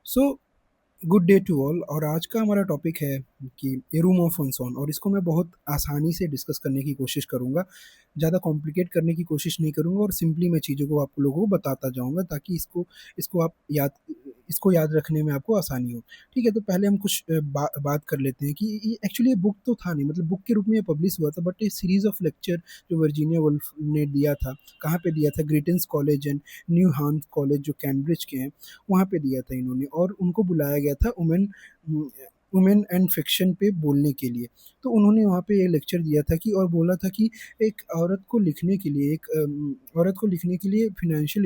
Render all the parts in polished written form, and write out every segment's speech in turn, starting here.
So good day to all. और आज का हमारा टॉपिक है कि ए रूम ऑफ अनसोन, और इसको मैं बहुत आसानी से डिस्कस करने की कोशिश करूंगा। ज़्यादा कॉम्प्लिकेट करने की कोशिश नहीं करूंगा और सिंपली मैं चीज़ों को आप लोगों को बताता जाऊंगा ताकि इसको आप याद इसको याद रखने में आपको आसानी हो। ठीक है, तो पहले हम कुछ बात कर लेते हैं कि ये एक्चुअली बुक तो था नहीं, मतलब बुक के रूप में ये पब्लिश हुआ था, बट ये सीरीज ऑफ लेक्चर जो वर्जीनिया वुल्फ ने दिया था। कहाँ पे दिया था? ग्रेटेंस कॉलेज एंड न्यू हाम्स कॉलेज जो कैम्ब्रिज के हैं, वहाँ पे दिया था इन्होंने, और उनको बुलाया गया था वुमेन एंड फिक्शन पे बोलने के लिए। तो उन्होंने वहाँ पे ये लेक्चर दिया था कि, और बोला था कि एक औरत को लिखने के लिए, एक औरत को लिखने के लिए फिनेंशियल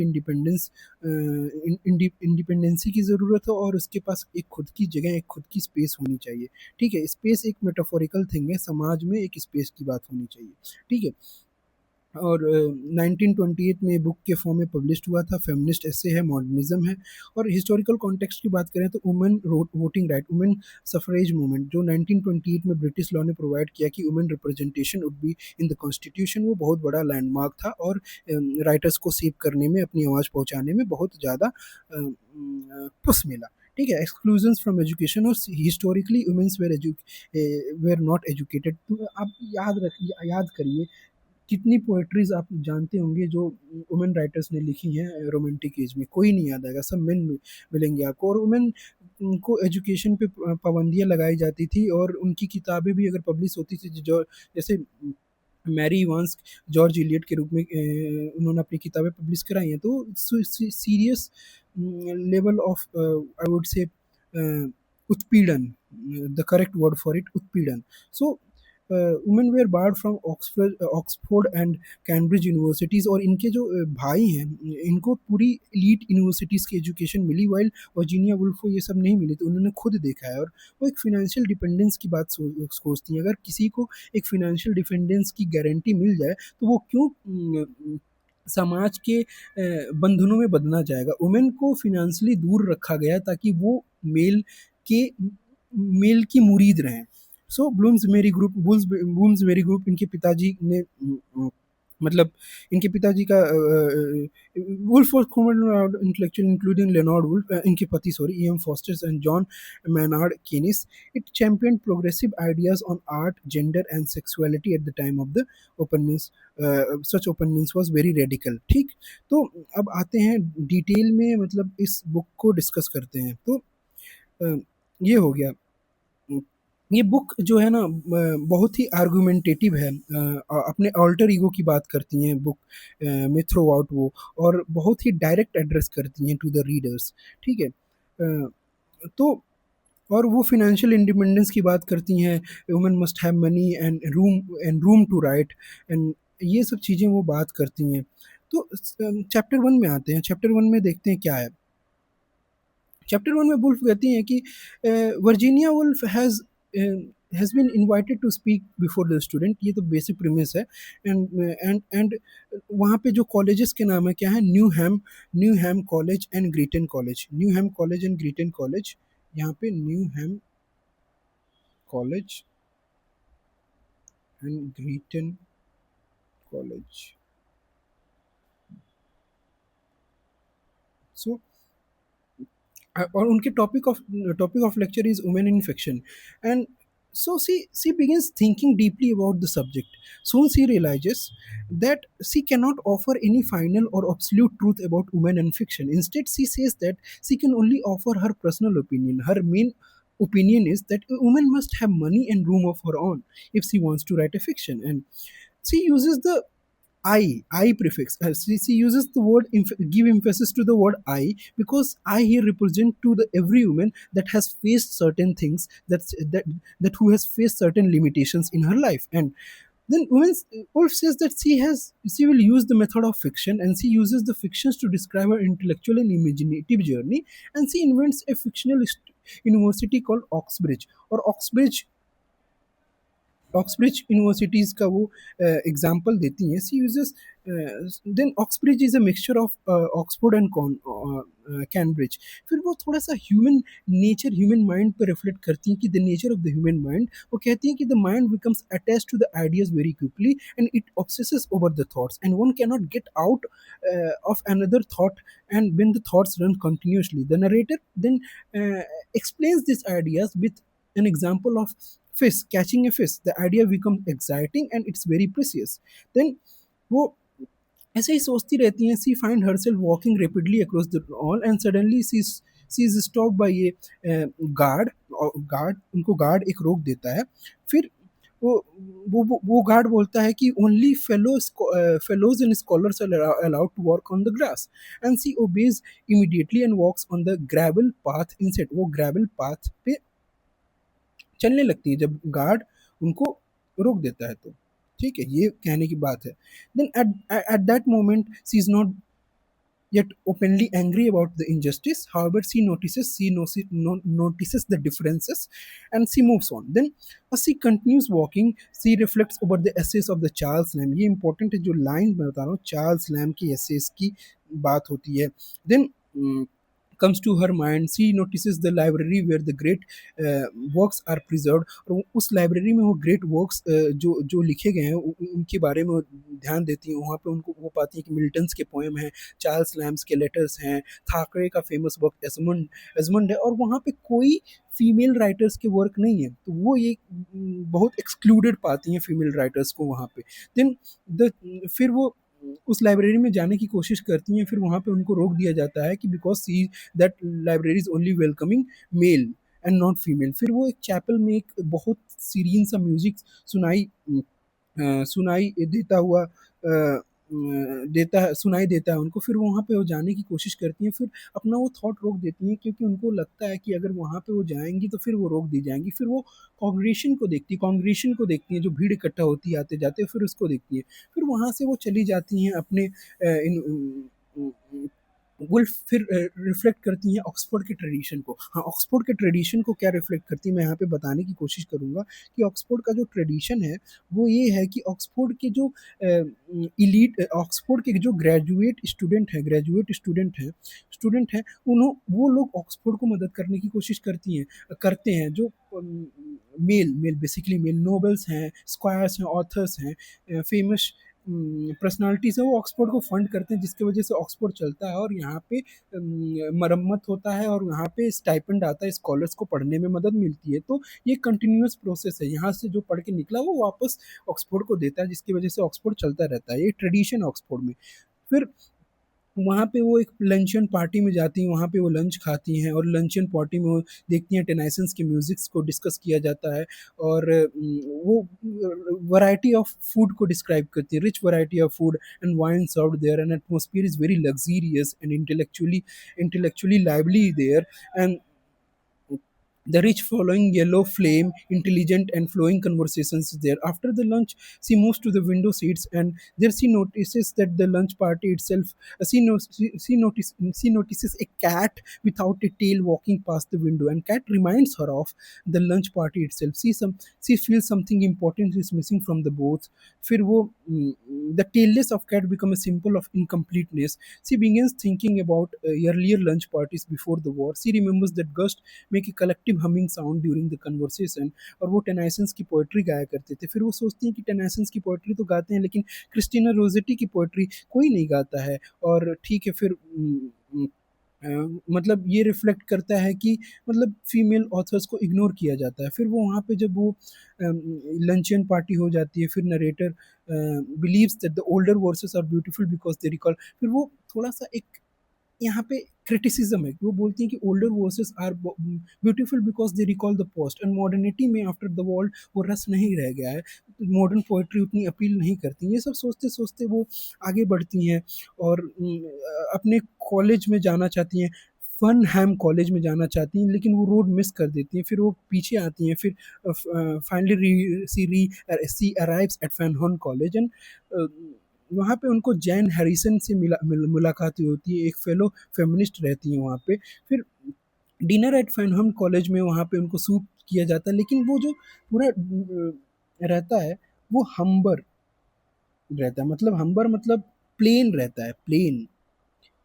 इंडिपेंडेंसी की ज़रूरत है, और उसके पास एक खुद की जगह, एक खुद की स्पेस होनी चाहिए। ठीक है, स्पेस एक मेटाफोरिकल थिंग है, समाज में एक स्पेस की बात होनी चाहिए। ठीक है, और 1928 में ये बुक के फॉर्म में पब्लिश्ड हुआ था। फेमिनिस्ट ऐसे है, मॉडर्निज्म है। और हिस्टोरिकल कॉन्टेक्स्ट की बात करें तो women voting right, women suffrage movement जो 1928 में ब्रिटिश लॉ ने प्रोवाइड किया कि women representation would be in the constitution, वो बहुत बड़ा लैंडमार्क था, और राइटर्स को सेव करने में, अपनी आवाज़ पहुंचाने में बहुत ज़्यादा पुश मिला। ठीक है, एक्सक्लूजन फ्रॉम एजुकेशन, और historically womens were not educated. तो आप याद करिए कितनी पोएट्रीज आप जानते होंगे जो वुमेन राइटर्स ने लिखी हैं रोमांटिक एज में। कोई नहीं याद आएगा, सब मेन मिलेंगे आपको। और वुमेन को एजुकेशन पे पाबंदियां लगाई जाती थी, और उनकी किताबें भी अगर पब्लिश होती थी, जो जैसे मैरी इवांस जॉर्ज इलियट के रूप में उन्होंने अपनी किताबें पब्लिश कराई हैं, तो serious level of, I would say, उत्पीड़न, the correct word for it, उत्पीड़न। So women were barred from Oxford and Cambridge universities, और इनके जो भाई हैं, इनको पूरी एलीट यूनिवर्सिटीज़ की एजुकेशन मिली, वाइल वर्जीनिया वुल्फ को ये सब नहीं मिली। तो उन्होंने खुद देखा है, और वो एक फिनेंशियल डिपेंडेंस की बात सोचती हैं। अगर किसी को एक फिनेंशियल डिपेंडेंस की गारंटी मिल जाए तो वो क्यों समाज के बंधनों में बंधना जाएगा। वुमेन को फिनेंशियली दूर रखा गया ताकि वो मेल के मेल की मुरीद रहें। सो ब्लूम्स मेरी ग्रुप, इनके पिताजी ने मतलब इनके पिताजी का वुल्फ और इंटेलेक्चुअल इंक्लूडिंग लेनॉर्ड वुल्फ, इनके पति sorry E M Forster's and John Maynard Keynes. It champion progressive ideas on art, gender and sexuality at the time of the openness. Such openness was very radical. ठीक, तो अब आते हैं detail में, मतलब इस बुक को डिस्कस करते हैं। तो अ, ये हो गया। ये बुक जो है ना, बहुत ही आर्गुमेंटेटिव है। अपने अल्टर ईगो की बात करती हैं बुक में थ्रू आउट वो, और बहुत ही डायरेक्ट एड्रेस करती हैं टू द रीडर्स। ठीक है, तो और वो फिनेंशियल इंडिपेंडेंस की बात करती हैं। Women must have money and room to write, and ये सब चीज़ें वो बात करती हैं। तो चैप्टर वन में आते हैं। चैप्टर वन में देखते हैं क्या है। चैप्टर वन में वुल्फ कहती हैं कि Virginia Woolf has been invited to speak before the student. ये तो बेसिक प्रीमिस है। एंड वहाँ पे जो कॉलेजेस के नाम है क्या है? Newnham college and Girton college. Newnham college and Girton college, यहाँ पे Newnham college and Girton college. So और उनके topic of lecture is women in fiction. And so she begins thinking deeply about the subject. Soon she realizes that she cannot offer any final or absolute truth about women and fiction. Instead, she says that she can only offer her personal opinion. Her main opinion is that a woman must have money and room of her own if she wants to write a fiction. And she uses the I prefix. She uses the word give emphasis to the word I, because I here represent to the every woman that has faced certain things, that who has faced certain limitations in her life. And then Wolf says that she will use the method of fiction, and she uses the fictions to describe her intellectual and imaginative journey. And she invents a fictional university called Oxbridge, or Oxbridge Oxbridge universities का वो example देती हैं। She uses then Oxbridge is a mixture of Oxford and Cambridge. फिर वो थोड़ा-सा human nature, human mind पे reflect करती हैं कि the nature of the human mind. वो कहती हैं कि the mind becomes attached to the ideas very quickly and it obsesses over the thoughts and one can not get out of another thought and when the thoughts run continuously. The narrator then explains these ideas with an example of fish catching a fish. The idea becomes exciting and it's very precious. Then वो ऐसे ही सोचती रहती हैं। She find herself walking rapidly across the hall and suddenly she is stopped by a guard. Guard उनको guard एक रोक देता है। फिर वो वो गार्ड बोलता है कि only fellows and scholars are allowed to walk on the grass and she obeys immediately and walks on the gravel path instead. वो ग्रेवल पाथ पे चलने लगती है जब गार्ड उनको रोक देता है तो। ठीक है, ये कहने की बात है। Then at that moment she is not yet openly angry about the injustice. However, notices the differences and she moves on. Then, as she continues walking, she reflects over the essays of the Charles Lamb. ये important है, जो line मैं बता रहा हूँ Charles lamb की essays की बात होती है। Then comes to her mind, she notices the library where the great works are preserved। और उस लाइब्रेरी में वो ग्रेट वर्क्स जो जो लिखे गए हैं उनके बारे में वो ध्यान देती हैं। वहाँ पे उनको वो पाती हैं कि मिल्टन्स के पोएम हैं, चार्ल्स लैम्ब्स के लेटर्स हैं, थाकरे का फेमस वर्क एजमंड एजमंड है, और वहाँ पे कोई फीमेल राइटर्स के वर्क नहीं है। तो वो ये बहुत एक्सक्लूडेड पाती हैं फीमेल राइटर्स को वहाँ पे। देन द फिर वो उस लाइब्रेरी में जाने की कोशिश करती हैं। फिर वहाँ पे उनको रोक दिया जाता है कि because see that library is only welcoming male and not female. फिर वो एक चैपल में एक बहुत सीरीन सा म्यूजिक सुनाई सुनाई देता हुआ सुनाई देता है उनको। फिर वहाँ पे वो जाने की कोशिश करती हैं। फिर अपना वो थॉट रोक देती हैं क्योंकि उनको लगता है कि अगर वहाँ पे वो जाएंगी तो फिर वो रोक दी जाएंगी। फिर वो कांग्रेशन को देखती हैं जो भीड़ इकट्ठा होती है आते जाते, फिर उसको देखती हैं। फिर वहाँ से वो चली जाती हैं अपने वो फिर रिफ्लेक्ट करती हैं ऑक्सफोर्ड के ट्रेडिशन को। हाँ, ऑक्सफोर्ड के ट्रेडिशन को क्या रिफ्लेक्ट करती है मैं यहाँ पे बताने की कोशिश करूँगा कि ऑक्सफोर्ड का जो ट्रेडिशन है वो ये है कि ऑक्सफोर्ड के जो इलीट ऑक्सफोर्ड के जो ग्रेजुएट स्टूडेंट हैं उन्हों वो लोग ऑक्सफोर्ड को मदद करने की कोशिश करते हैं। जो मेल बेसिकली मेल नोबल्स हैं, स्क्वायर्स हैं, ऑथर्स हैं, फेमस पर्सनालिटीज है, वो ऑक्सफोर्ड को फंड करते हैं जिसकी वजह से ऑक्सफोर्ड चलता है और यहाँ पे मरम्मत होता है और यहाँ पे स्टाइपेंड आता है, स्कॉलर्स को पढ़ने में मदद मिलती है। तो ये कंटिन्यूस प्रोसेस है, यहाँ से जो पढ़ के निकला वो वापस ऑक्सफोर्ड को देता है जिसकी वजह से ऑक्सफोर्ड चलता रहता है। ये ट्रेडिशन ऑक्सफोर्ड में। फिर वहाँ पे वो एक लंचन पार्टी में जाती हैं, वहाँ पे वो लंच खाती हैं और लंचन पार्टी में वो देखती हैं टेनाइसन्स के म्यूजिक्स को डिस्कस किया जाता है और वो वैरायटी ऑफ फूड को डिस्क्राइब करती है, rich variety of food and wine served there and atmosphere is very luxurious and intellectually lively there and the rich following yellow flame, intelligent and flowing conversations is there. After the lunch, she moves to the window seats and there she notices that the lunch party itself, she notices a cat without a tail walking past the window, and cat reminds her of the lunch party itself. She feels something important is missing from the both. फिर वो the tailless of cat become a symbol of incompleteness. She begins thinking about earlier lunch parties before the war. She remembers that Gust make a collective humming sound during the conversation और वो टेनाइसन्स की poetry गाया करते थे। फिर वो सोचती हैं कि टेनाइसन्स की पोएट्री तो गाते हैं लेकिन क्रिस्टीना रोजेटी की पोएट्री कोई नहीं गाता है। और ठीक है, फिर मतलब ये रिफ्लेक्ट करता है कि मतलब फीमेल ऑथर्स को इग्नोर किया जाता है। फिर वो वहाँ पे जब वो लंचन पार्टी हो जाती है, फिर narrator believes that the older verses are beautiful because they recall. फिर वो थोड़ा सा एक यहाँ पे क्रिटिसिज्म है, वो बोलती हैं कि older verses are beautiful because they recall the post and modernity में आफ्टर द वर्ल्ड वो रस नहीं रह गया है, मॉडर्न पोइट्री उतनी अपील नहीं करती। ये सब सोचते सोचते वो आगे बढ़ती हैं और अपने कॉलेज में जाना चाहती हैं, फनहैम कॉलेज में जाना चाहती हैं लेकिन वो रोड मिस कर देती हैं। फिर वो पीछे आती हैं। फिर finally she arrives at Fernham college and वहाँ पे उनको जैन हैरिसन से मुलाकात होती है, एक फेलो फेमिनिस्ट रहती हैं वहाँ पे। फिर डिनर एट फैनहम कॉलेज में वहाँ पे उनको सूप किया जाता है लेकिन वो जो पूरा रहता है वो हम्बर रहता है, मतलब हम्बर मतलब प्लेन रहता है, प्लेन।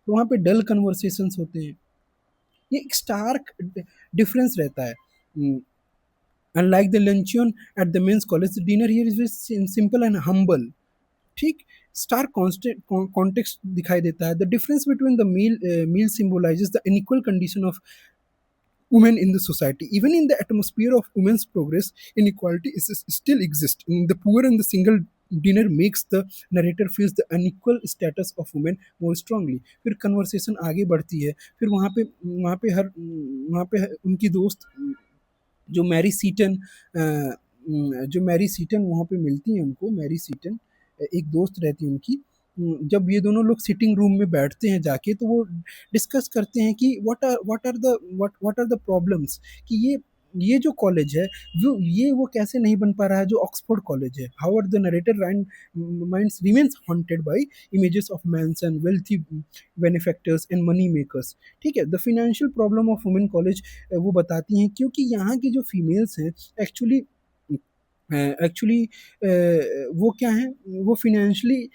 तो वहाँ पे डल कन्वर्सेशंस होते हैं, ये एक स्टार्क डिफरेंस रहता है। Unlike the luncheon at the men's college, dinner here is simple and humble. ठीक, स्टार कॉन्टेक्स्ट दिखाई देता है। The difference between the meal symbolises the unequal condition of women in the society. Even in the atmosphere of women's progress, inequality still exists. In the poor and the single dinner makes the narrator feels the unequal status of women more strongly. फिर conversation आगे बढ़ती है, फिर वहाँ पे उनकी दोस्त जो मैरी सीटन जो मैरी सीटन वहाँ पे मिलती हैं उनको, मैरी सीटन एक दोस्त रहती है उनकी। जब ये दोनों लोग सिटिंग रूम में बैठते हैं जाके, तो वो डिस्कस करते हैं कि व्हाट आर द प्रॉब्लम्स, कि ये जो कॉलेज है वो कैसे नहीं बन पा रहा है जो ऑक्सफोर्ड कॉलेज है। How are the narrator minds remains haunted by images of mansion, wealthy benefactors and money makers. ठीक है, the financial problem of women college वो बताती हैं, क्योंकि यहाँ की जो फीमेल्स हैं एक्चुअली एक्चुअली वो क्या है, वो फिनेंशियली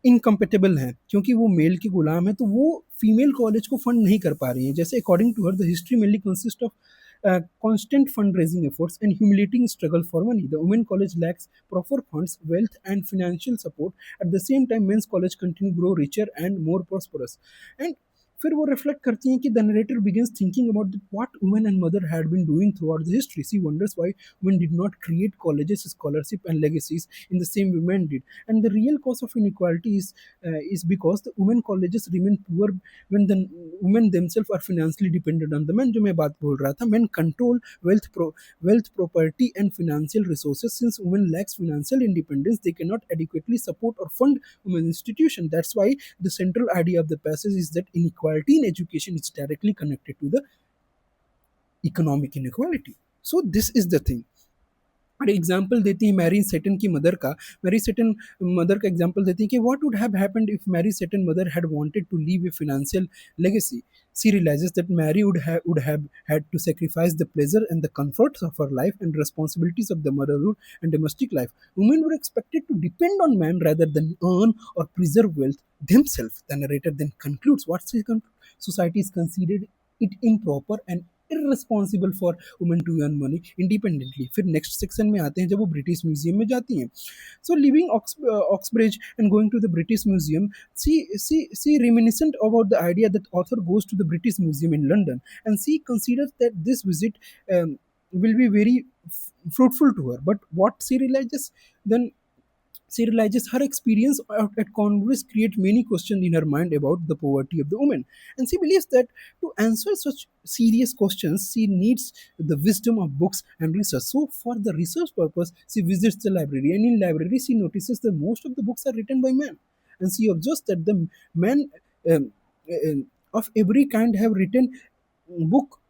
इनकम्पेटेबल हैं, क्योंकि वो मेल की गुलाम है, तो वो फीमेल कॉलेज को फंड नहीं कर पा रही हैं। जैसे according to her the history mainly consist of constant fundraising efforts and humiliating struggle for money. The women college lacks proper funds, wealth, and financial support. At the same time, men's college continue to grow richer and more prosperous. And फिर वो reflect करती हैं कि the narrator begins thinking about what women and mother had been doing throughout the history. She wonders why women did not create colleges, scholarship and legacies in the same way men did. And the real cause of inequality is because the women colleges remain poor when the women themselves are financially dependent on the men। जो मैं बात बोल रहा था, men control wealth, property and financial resources. Since women lacks financial independence, they cannot adequately support or fund women institution. That's why the central idea of the passage is that inequality in education is directly connected to the economic inequality. So this is the thing। और example देती है Mary Seton की mother का। Mary Seton mother का example देती है कि what would have happened if Mary Seton mother had wanted to leave a financial legacy. She realizes that Mary would have had to sacrifice the pleasure and the comforts of her life and responsibilities of the motherhood and domestic life. Women were expected to depend on men rather than earn or preserve wealth themselves. The narrator then concludes what society is considered it improper and irresponsible for women to earn money independently। फिर next section में आते हैं जब वो British museum में जाती हैं। So leaving Oxbridge and going to the British Museum, she reminiscent about the idea that author goes to the British Museum in London, and she considers that this visit will be very fruitful to her. But what she realizes then, she realizes her experience at Congress create many questions in her mind about the poverty of the woman, and she believes that to answer such serious questions, she needs the wisdom of books and research. So, for the research purpose, she visits the library, and in library, she notices that most of the books are written by men, and she observes that the men um, of every kind have written book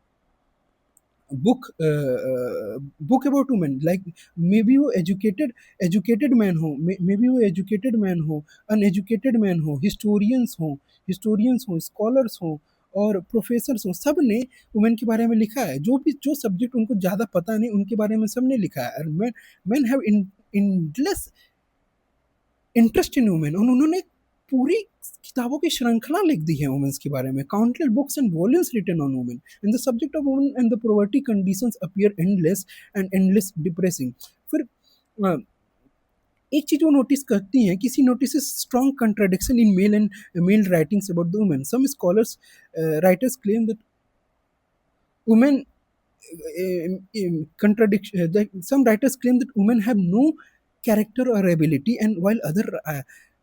book about women, like maybe वो educated man हो, may be वो educated man हो, uneducated man हो, historians हो, scholars हो और professors हो, सब ने वुमेन के बारे में लिखा है। जो सब्जेक्ट उनको ज़्यादा पता नहीं उनके बारे में सब ने लिखा है। और man have endless interest in women, और उन्होंने पूरी किताबों की श्रृंखला लिख दी है वुमेन्स के बारे में। Countless books and volumes written on women and the subject of women and the poverty conditions appear endless depressing. फिर एक चीज वो नोटिस करती हैं कि she notice strong contradiction in male writings about the women. Some scholars writers claim that women contradiction that some writers claim that women have no character or ability, and while other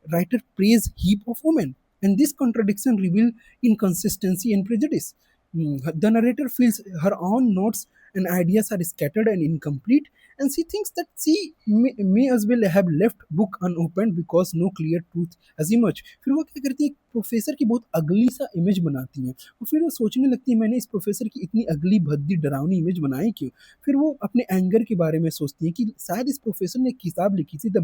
writers praise heap of women, and this contradiction reveal inconsistency and prejudice. The narrator feels her own notes and ideas are scattered and incomplete, and she thinks that she may as well have left book unopened because no clear truth has emerged। फिर वो क्या करती है, professor की बहुत अगली सा image बनाती हैं और फिर वो सोचने लगती है मैंने इस प्रोफेसर की इतनी अगली भद्दी डरावनी इमेज बनाई क्यों। फिर वो अपने एंगर के बारे में सोचती है कि शायद इस प्रोफेसर ने एक किताब लिखी थी the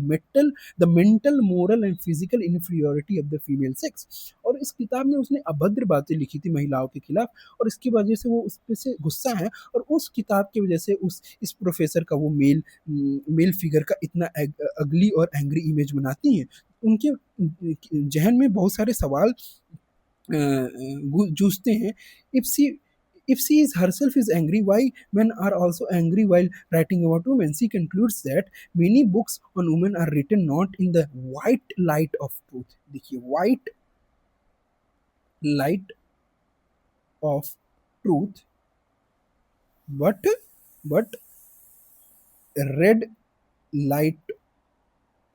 mental moral and physical inferiority of the female sex, और इस किताब में उसने अभद्र बातें लिखी थी महिलाओं के खिलाफ, और इसकी वजह से वो उस पे से गुस्सा है, और उस किताब की वजह से उस इस प्रोफेसर का वो मेल फिगर का इतना अगली और एंग्री इमेज बनाती हैं। उनके जहन में बहुत सारे सवाल जूझते हैं। If she if she is herself is angry, why men are also angry while writing about women? She concludes that many books on women are written not in the white light of truth. देखिए white light of truth, but red light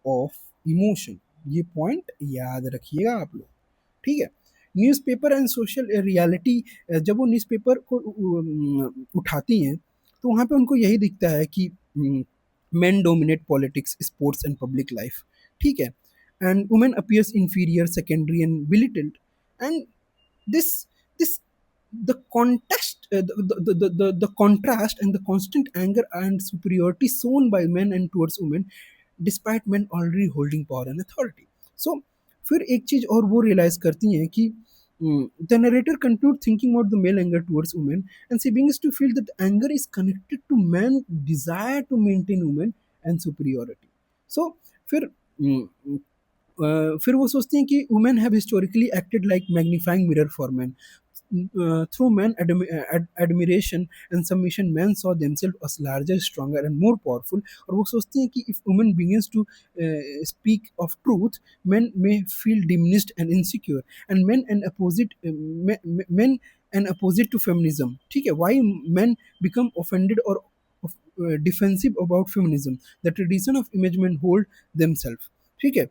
of emotion. ये point याद रखिएगा आप लोग, ठीक है। Newspaper and social reality, जब वो न्यूज़पेपर को उठाती हैं तो वहाँ पे उनको यही दिखता है कि men dominate politics, sports and public life, ठीक है, and women appears inferior, secondary and belittled, and this the context the contrast and the constant anger and superiority shown by men and towards women despite men already holding power and authority. So फिर एक चीज और वो realise करती हैं कि the narrator concludes thinking about the male anger towards women, and she begins to feel that anger is connected to man's desire to maintain women and superiority. So फिर फिर वो सोचती हैं कि women have historically acted like magnifying mirror for man, through man admiration and submission men saw themselves as larger, stronger and more powerful, और वो सोचती हैं कि if women begins to speak of truth, men may feel diminished and insecure, and men and opposite to feminism, ठीक है। why men become offended or defensive about feminism, the tradition of image men hold themselves, ठीक है।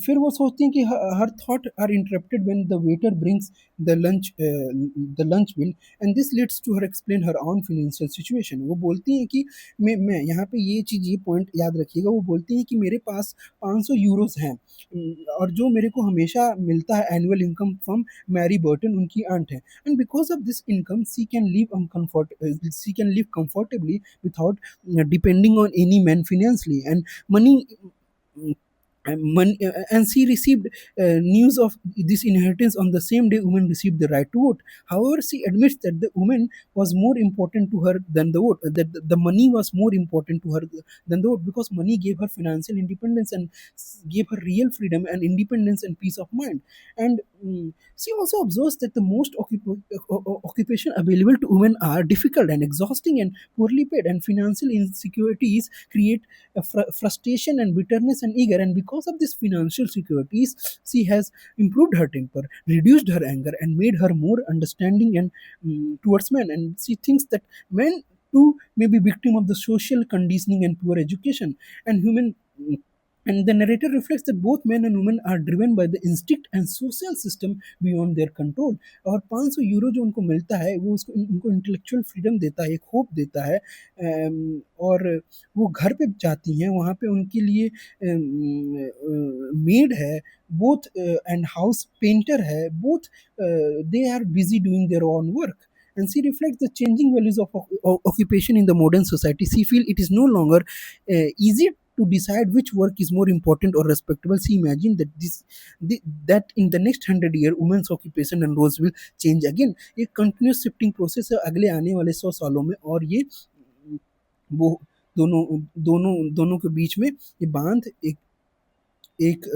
फिर वो सोचती हैं कि her thought are interrupted when the waiter brings the lunch bill, and this leads to her explain her on financial situation. वो बोलती हैं कि मैं यहाँ पे ये चीज़ ये पॉइंट याद रखिएगा, वो बोलती हैं कि मेरे पास 500 यूरोज हैं, और जो मेरे को हमेशा मिलता है annual income from Mary Burton, उनकी आंट है, and because of this income she can live comfortably without depending on any man financially, and money and she received news of this inheritance on the same day women received the right to vote. However, she admits that the woman was more important to her than the vote, that the money was more important to her than the vote, because money gave her financial independence and gave her real freedom and independence and peace of mind. And she also observes that the most occupation available to women are difficult and exhausting and poorly paid, and financial insecurities create frustration and bitterness and eager, and because of these financial securities she has improved her temper, reduced her anger and made her more understanding and towards men, and she thinks that men too may be victim of the social conditioning and poor education, and human and the narrator reflects that both men and women are driven by the instinct and social system beyond their control. और 500 euro जो उनको मिलता है वो उसको उनको intellectual freedom देता है, एक होप देता है, और वो घर पे जाती हैं, वहाँ पे उनके लिए मेड है बोथ एंड हाउस पेंटर है, both they are busy doing their own work, and she reflects the changing values of occupation in the modern society. She feels it is no longer easy to decide which work is more important or respectable. She imagined that that in the next 100 years women's occupation and roles will change again. एक continuous shifting process है अगले आने वाले 100 सालों में, और ये वो दोनों दोनों दोनों के बीच में ये बांध एक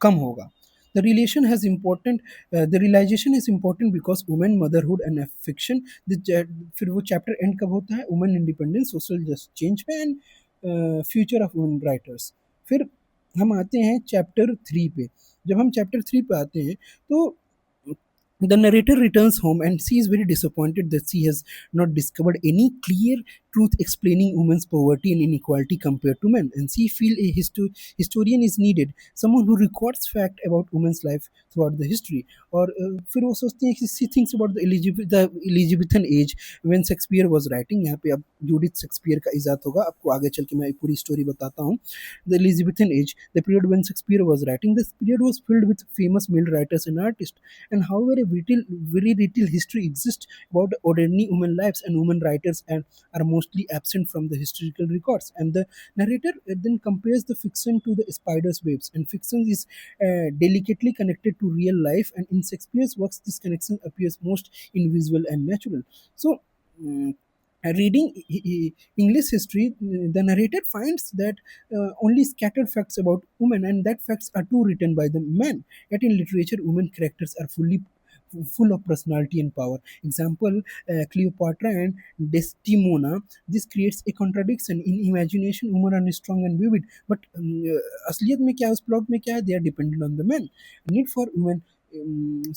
कम होगा। The relation has important the realization is important because women motherhood and affection, फिर वो चैप्टर एंड कब होता है, women independence social just change पे and future of women writers. फिर हम आते हैं चैप्टर 3 पे। जब हम चैप्टर 3 पे आते हैं तो the narrator returns home and she is very disappointed that she has not discovered any clear truth explaining women's poverty and inequality compared to men. And she feel a historian is needed, someone who records fact about women's life throughout the history. और फिर वो सोचती है कि she thinks about the Elizabethan age when Shakespeare was writing. यहाँ पे अब Judith Shakespeare का इजाद होगा, आपको आगे चल के मैं पूरी स्टोरी बताता हूँ. The Elizabethan age, the period when Shakespeare was writing, this period was filled with famous male writers and artists. And however, very little history exists about ordinary women lives, and women writers and are mostly absent from the historical records. And the narrator then compares the fiction to the spider's webs, and fiction is delicately connected to real life, and in Shakespeare's works, this connection appears most invisible and natural. So, mm, reading English history, the narrator finds that only scattered facts about women, and that facts are too written by the men. Yet in literature, women characters are full of personality and power. Example, Cleopatra and Desdemona. This creates a contradiction. In imagination, women are strong and vivid, but असलियत में क्या है, उस plot में क्या है, they are dependent on the men. Need for women.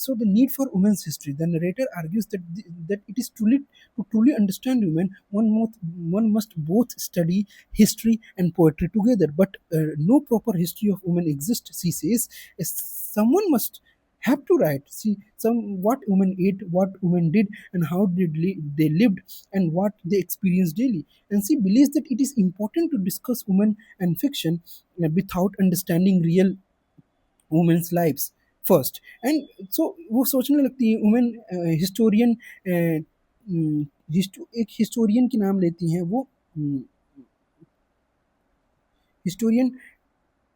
So the need for women's history. The narrator argues that it is truly understand women, one must both study history and poetry together. But no proper history of women exists. She says someone must have to write. See some what women ate, what women did, and how they lived, and what they experienced daily. And she believes that it is important to discuss women and fiction without understanding real women's lives first. And so वो सोचने लगती है women historian, एक historian की नाम लेती हैं वो, हिस्टोरियन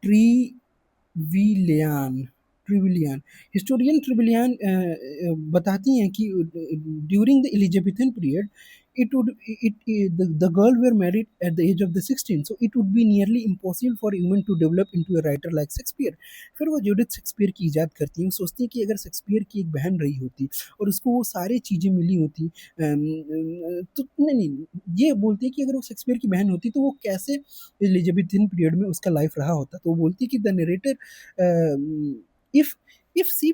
ट्रीविलियन ट्रिविलियन हिस्टोरियन ट्रिविलियन बताती हैं कि during the Elizabethan period it would the girl were married at the age of the 16, so it would be nearly impossible for a woman to develop into a writer like Shakespeare. फिर वो Judith Shakespeare की इजाद करती हैं. वो सोचती है कि अगर शेक्सपियर की एक बहन रही होती और उसको वो सारी चीज़ें मिली होती, तो नहीं, ये बोलती है कि अगर वो शेक्सपियर की बहन होती तो वो कैसे एलिजाबेथन पीरियड में उसका लाइफ रहा होता. तो वो बोलती है कि the narrator, if she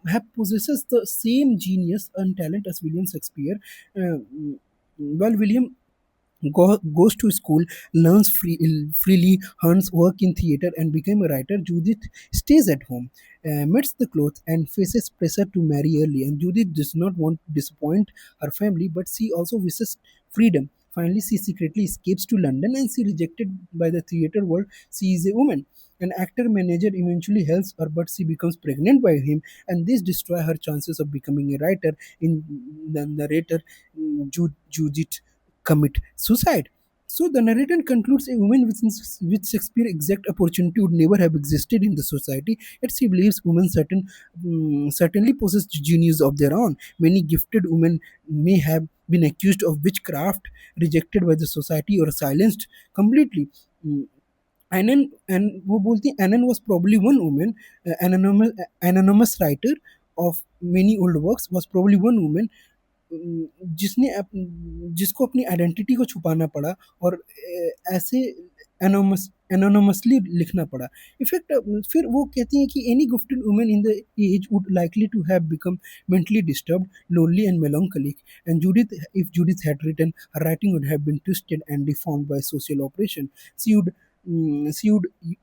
have possesses the same genius and talent as William Shakespeare, while William goes to school, learns freely, earns work in theater, and became a writer, Judith stays at home, meets the clothes, and faces pressure to marry early. And Judith does not want to disappoint her family, but she also wishes freedom. Finally, she secretly escapes to London, and she rejected by the theater world. She is a woman. An actor manager eventually helps her, but she becomes pregnant by him, and this destroys her chances of becoming a writer. In the narrator, Judith commit suicide. So the narrator concludes a woman with Shakespeare exact opportunity would never have existed in the society. Yet she believes women certainly possess genius of their own. Many gifted women may have been accused of witchcraft, rejected by the society, or silenced completely. Mm, Annan and वो बोलती Annan was probably one woman, anonymous writer of many old works was probably one woman, जिसने जिसको अपनी identity को छुपाना पड़ा और ऐसे एनोनमसली लिखना पड़ा. इफेक्ट फिर वो कहती हैं कि any gifted women in the age would likely to have become mentally disturbed, lonely and melancholic. And Judith, if Judith had written, her writing would have been twisted and deformed by social oppression. She would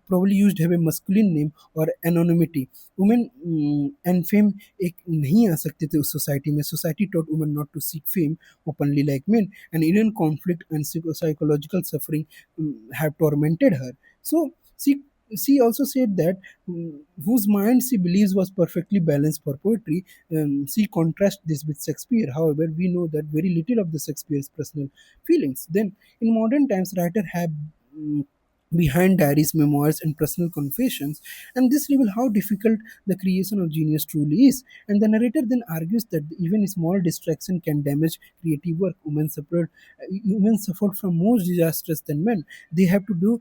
probably used have a masculine name or anonymity. Women and fame एक नहीं आ सकते थे उस society में. Society taught women not to seek fame openly like men, and inner conflict and psychological suffering have tormented her. So she also said that whose mind she believes was perfectly balanced for poetry. She contrasts this with Shakespeare. However, we know that very little of the Shakespeare's personal feelings. Then, in modern times, writers have behind diaries, memoirs, and personal confessions, and this reveals how difficult the creation of genius truly is. And the narrator then argues that even a small distraction can damage creative work. Women suffered from more disasters than men. They have to do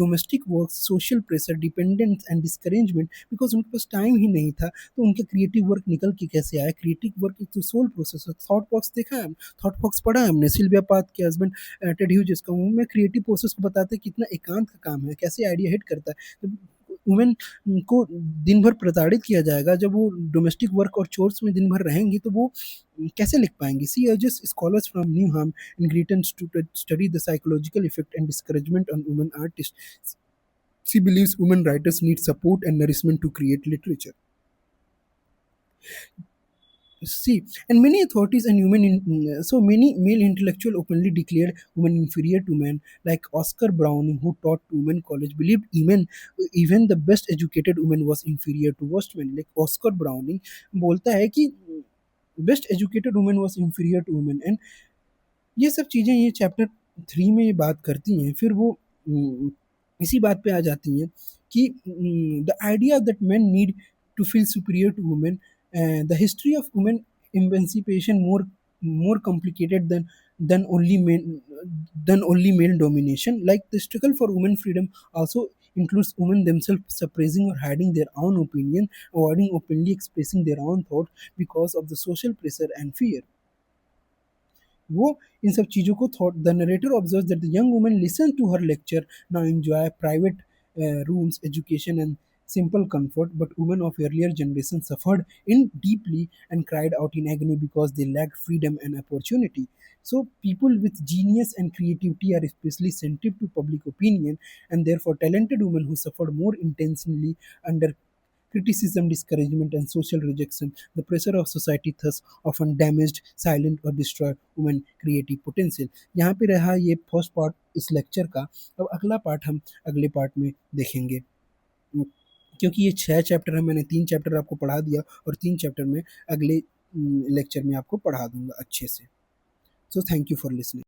domestic work, social pressure, dependence, and discouragement because उनके पास time ही नहीं था. तो उनके creative work निकल के कैसे आया? Creative work एक तो सोल प्रोसेस है. थॉट बॉक्स देखा है, थॉट बॉक्स पढ़ा है हमने, सिल्विया पाथ के हस्बैंड टेड ह्यूजेस का. में क्रिएटिव प्रोसेस को बताते हैं कितना एकांत का काम है, कैसे आइडिया हिट करता है. वुमेन को दिन भर प्रताड़ित किया जाएगा, जब वो डोमेस्टिक वर्क और चोर्स में दिन भर रहेंगी तो वो कैसे लिख पाएंगी? She urges scholars from Newnham and Greetings to study the psychological effect and discouragement on women artists. She believes women writers need support and nourishment to create literature. See, and many authorities and so many male intellectuals openly declared women inferior to men, like Oscar Browning, who taught women college, believed even the best educated woman was inferior to worst men. Like Oscar Browning बोलता है कि best educated women was inferior to women, and ये सब चीज़ें ये chapter 3 में ये बात करती हैं। फिर वो इसी बात पे आ जाती हैं कि the idea that men need to feel superior to women, the history of women emancipation more complicated than only men than only male domination. Like the struggle for women freedom also includes women themselves suppressing or hiding their own opinion, avoiding openly expressing their own thought because of the social pressure and fear. वो इन सब चीज़ों को thought the narrator observe that the young woman listen to her lecture now enjoy private rooms, education, and simple comfort, but women of earlier generation suffered in deeply and cried out in agony because they lacked freedom and opportunity. So people with genius and creativity are especially sensitive to public opinion, and therefore talented women who suffered more intensely under criticism, discouragement, and social rejection. The pressure of society thus often damaged, silent, or destroy women creative potential. यहाँ पे रहा ये first part इस lecture का। अब अगला part हम अगले पार्ट में देखेंगे, क्योंकि ये 6 चैप्टर है, मैंने 3 चैप्टर आपको पढ़ा दिया और 3 चैप्टर में अगले लेक्चर में आपको पढ़ा दूंगा अच्छे से। So thank you for listening.